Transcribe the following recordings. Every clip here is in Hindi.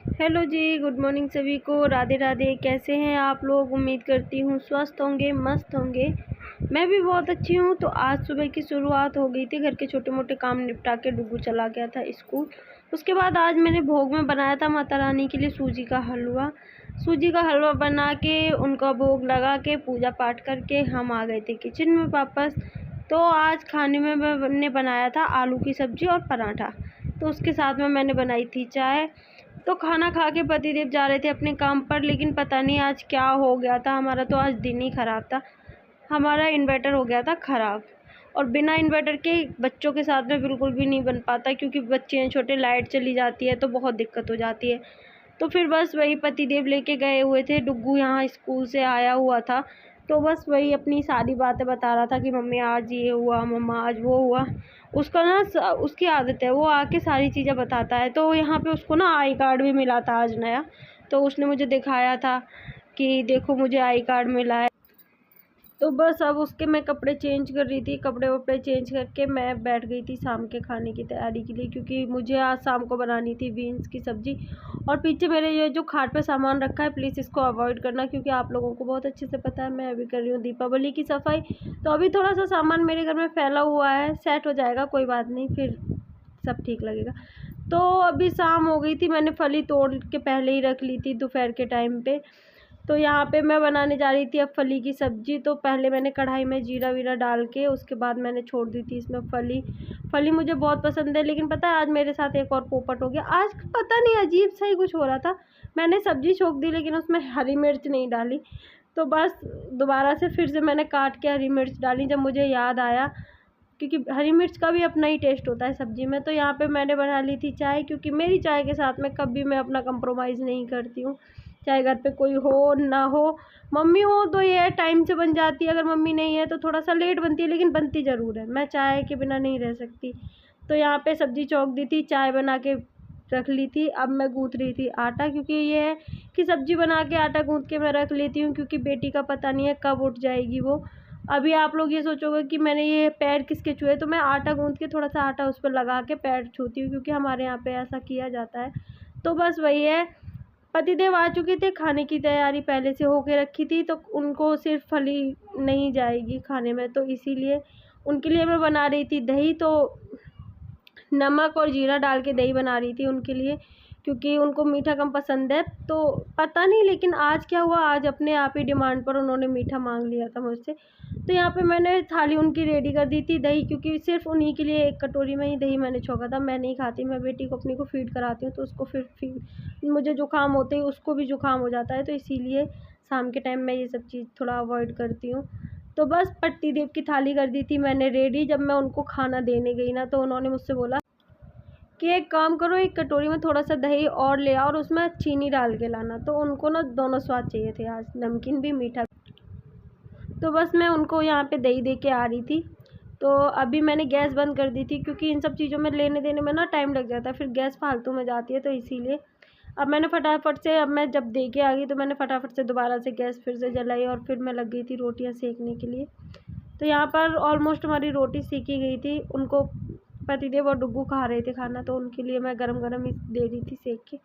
हेलो जी, गुड मॉर्निंग सभी को। राधे राधे। कैसे हैं आप लोग? उम्मीद करती हूँ स्वस्थ होंगे, मस्त होंगे। मैं भी बहुत अच्छी हूँ। तो आज सुबह की शुरुआत हो गई थी। घर के छोटे मोटे काम निपटा के डुगू चला गया था स्कूल। उसके बाद आज मैंने भोग में बनाया था माता रानी के लिए सूजी का हलवा। सूजी का हलवा बना के उनका भोग लगा के पूजा पाठ करके हम आ गए थे किचन में वापस। तो आज खाने में मैंने बनाया था आलू की सब्ज़ी और पराठा। तो उसके साथ में मैंने बनाई थी चाय। तो खाना खा के पतिदेव जा रहे थे अपने काम पर, लेकिन पता नहीं आज क्या हो गया था। हमारा तो आज दिन ही ख़राब था। हमारा इन्वर्टर हो गया था ख़राब, और बिना इन्वर्टर के बच्चों के साथ में बिल्कुल भी नहीं बन पाता, क्योंकि बच्चे हैं छोटे, लाइट चली जाती है तो बहुत दिक्कत हो जाती है। तो फिर बस वही पतिदेव लेके गए हुए थे। डुग्गू यहाँ स्कूल से आया हुआ था, तो बस वही अपनी सारी बातें बता रहा था कि मम्मी आज ये हुआ, मम्मा आज वो हुआ। उसका ना उसकी आदत है, वो आके सारी चीज़ें बताता है। तो यहाँ पे उसको ना आई कार्ड भी मिला था आज नया। तो उसने मुझे दिखाया था कि देखो मुझे आई कार्ड मिला है। तो बस अब उसके मैं कपड़े चेंज कर रही थी। कपड़े वपड़े चेंज करके मैं बैठ गई थी शाम के खाने की तैयारी के लिए, क्योंकि मुझे आज शाम को बनानी थी बीन्स की सब्ज़ी। और पीछे मेरे ये जो खाट पे सामान रखा है, प्लीज़ इसको अवॉइड करना, क्योंकि आप लोगों को बहुत अच्छे से पता है मैं अभी कर रही हूँ दीपावली की सफाई। तो अभी थोड़ा सा सामान मेरे घर में फैला हुआ है, सेट हो जाएगा, कोई बात नहीं, फिर सब ठीक लगेगा। तो अभी शाम हो गई थी। मैंने फली तोड़ के पहले ही रख ली थी दोपहर के टाइम पे। तो यहाँ पे मैं बनाने जा रही थी अब फली की सब्ज़ी। तो पहले मैंने कढ़ाई में जीरा वीरा डाल के उसके बाद मैंने छोड़ दी थी इसमें फली। फली मुझे बहुत पसंद है, लेकिन पता है आज मेरे साथ एक और पोपट हो गया। आज पता नहीं अजीब सा ही कुछ हो रहा था। मैंने सब्ज़ी छोंक दी लेकिन उसमें हरी मिर्च नहीं डाली। तो बस दोबारा से फिर से मैंने काट के हरी मिर्च डाली जब मुझे याद आया, क्योंकि हरी मिर्च का भी अपना ही टेस्ट होता है सब्ज़ी में। तो यहाँ पे मैंने बना ली थी चाय, क्योंकि मेरी चाय के साथ में कभी मैं अपना कंप्रोमाइज़ नहीं करती हूँ, चाहे घर पे कोई हो ना हो। मम्मी हो तो ये है टाइम से बन जाती है, अगर मम्मी नहीं है तो थोड़ा सा लेट बनती है, लेकिन बनती ज़रूर है। मैं चाय के बिना नहीं रह सकती। तो यहाँ पे सब्ज़ी चौंक दी थी, चाय बना के रख ली थी। अब मैं गूँथ रही थी आटा, क्योंकि ये है कि सब्ज़ी बना के आटा गूँथ के मैं रख लेती हूँ, क्योंकि बेटी का पता नहीं है कब उठ जाएगी वो। अभी आप लोग ये सोचोगे कि मैंने ये पैर किसके छुए, तो मैं आटा गूँथ के थोड़ा सा आटा उस पर लगा के पैर छूती हूँ, क्योंकि हमारे यहाँ पे ऐसा किया जाता है। तो बस वही है। पतिदेव आ चुके थे, खाने की तैयारी पहले से होके रखी थी, तो उनको सिर्फ फली नहीं जाएगी खाने में, तो इसीलिए उनके लिए मैं बना रही थी दही। तो नमक और जीरा डाल के दही बना रही थी उनके लिए, क्योंकि उनको मीठा कम पसंद है। तो पता नहीं लेकिन आज क्या हुआ, आज अपने आप ही डिमांड पर उन्होंने मीठा मांग लिया था मुझसे। तो यहाँ पे मैंने थाली उनकी रेडी कर दी थी दही, क्योंकि सिर्फ उन्हीं के लिए एक कटोरी में ही दही मैंने छोंका था। मैं नहीं खाती, मैं बेटी को अपनी को फीड कराती हूँ, तो उसको फिर फीड, मुझे जुकाम होते ही उसको भी जुकाम हो जाता है, तो इसीलिए शाम के टाइम मैं ये सब चीज़ थोड़ा अवॉइड करती हूँ। तो बस पतिदेव की थाली कर दी थी मैंने रेडी। जब मैं उनको खाना देने गई ना, तो उन्होंने मुझसे बोला कि एक काम करो, एक कटोरी में थोड़ा सा दही और ले आओ और उसमें चीनी डाल के लाना। तो उनको ना दोनों स्वाद चाहिए थे आज, नमकीन भी मीठा भी। तो बस मैं उनको यहाँ पे दही दे के आ रही थी। तो अभी मैंने गैस बंद कर दी थी, क्योंकि इन सब चीज़ों में लेने देने में ना टाइम लग जाता है, फिर गैस फालतू में जाती है, तो इसीलिए अब मैंने फटाफट से, अब मैं जब दे के आ गई तो मैंने फटाफट से दोबारा से गैस फिर से जलाई, और फिर मैं लग गई थी रोटियाँ सेकने के लिए। तो यहाँ पर ऑलमोस्ट हमारी रोटी सेकी गई थी। उनको पतिदेव और डुग्गू खा रहे थे खाना, तो उनके लिए मैं गरम गरम ही दे रही थी सेक के,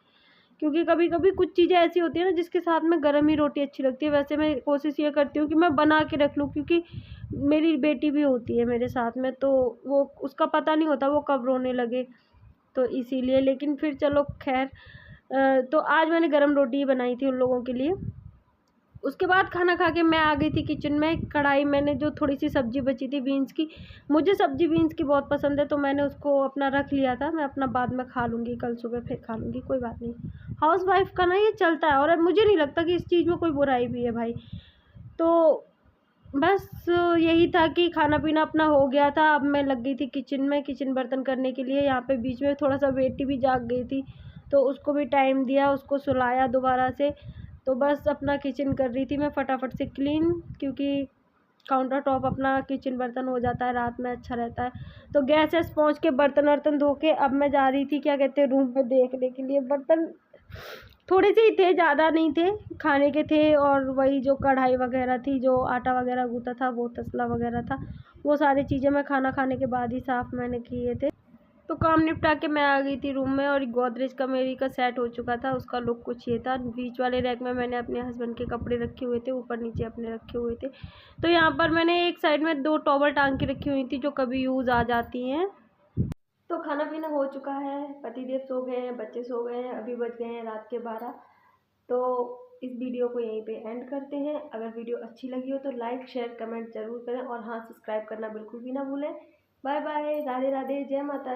क्योंकि कभी कभी कुछ चीज़ें ऐसी होती है ना जिसके साथ में गरम ही रोटी अच्छी लगती है। वैसे मैं कोशिश ये करती हूँ कि मैं बना के रख लूँ, क्योंकि मेरी बेटी भी होती है मेरे साथ में, तो वो उसका पता नहीं होता वो कब रोने लगे, तो इसीलिए। लेकिन फिर चलो खैर, तो आज मैंने गरम रोटी ही बनाई थी उन लोगों के लिए। उसके बाद खाना खा के मैं आ गई थी किचन में। कढ़ाई मैंने जो थोड़ी सी सब्ज़ी बची थी बीन्स की, मुझे सब्ज़ी बीन्स की बहुत पसंद है, तो मैंने उसको अपना रख लिया था। मैं अपना बाद में खा लूँगी, कल सुबह फिर खा लूँगी, कोई बात नहीं। हाउस वाइफ का ना ये चलता है, और अब मुझे नहीं लगता कि इस चीज़ में कोई बुराई भी है भाई। तो बस यही था कि खाना पीना अपना हो गया था। अब मैं लग गई थी किचन में, किचन बर्तन करने के लिए। यहाँ पे बीच में थोड़ा सा बेटी भी जाग गई थी, तो उसको भी टाइम दिया, उसको सुलाया दोबारा से। तो बस अपना किचन कर रही थी मैं फटाफट से क्लीन, क्योंकि काउंटर टॉप अपना किचन बर्तन हो जाता है रात में, अच्छा रहता है। तो गैस वैस पहुँच के बर्तन वर्तन धो के अब मैं जा रही थी क्या कहते हैं रूम में देखने के लिए। बर्तन थोड़े से ही थे, ज़्यादा नहीं थे, खाने के थे। और वही जो कढ़ाई वगैरह थी, जो आटा वगैरह गूँथा था, वो तसला वगैरह था, वो सारी चीज़ें मैं खाना खाने के बाद ही साफ़ मैंने किए थे। तो काम निपटा के मैं आ गई थी रूम में, और गोदरेज का मेरी का सेट हो चुका था। उसका लुक कुछ ये था। बीच वाले रैक में मैंने अपने हस्बैंड के कपड़े रखे हुए थे, ऊपर नीचे अपने रखे हुए थे। तो यहाँ पर मैंने एक साइड में 2 टॉवल टांग के रखी हुई थी जो कभी यूज़ आ जाती हैं। तो खाना पीना हो चुका है, पतिदेव सो गए हैं, बच्चे सो गए हैं, अभी बज गए हैं रात के 12। तो इस वीडियो को यहीं पे एंड करते हैं। अगर वीडियो अच्छी लगी हो तो लाइक शेयर कमेंट ज़रूर करें, और हाँ, सब्सक्राइब करना बिल्कुल भी ना भूलें। बाय बाय, राधे राधे, जय माता दी।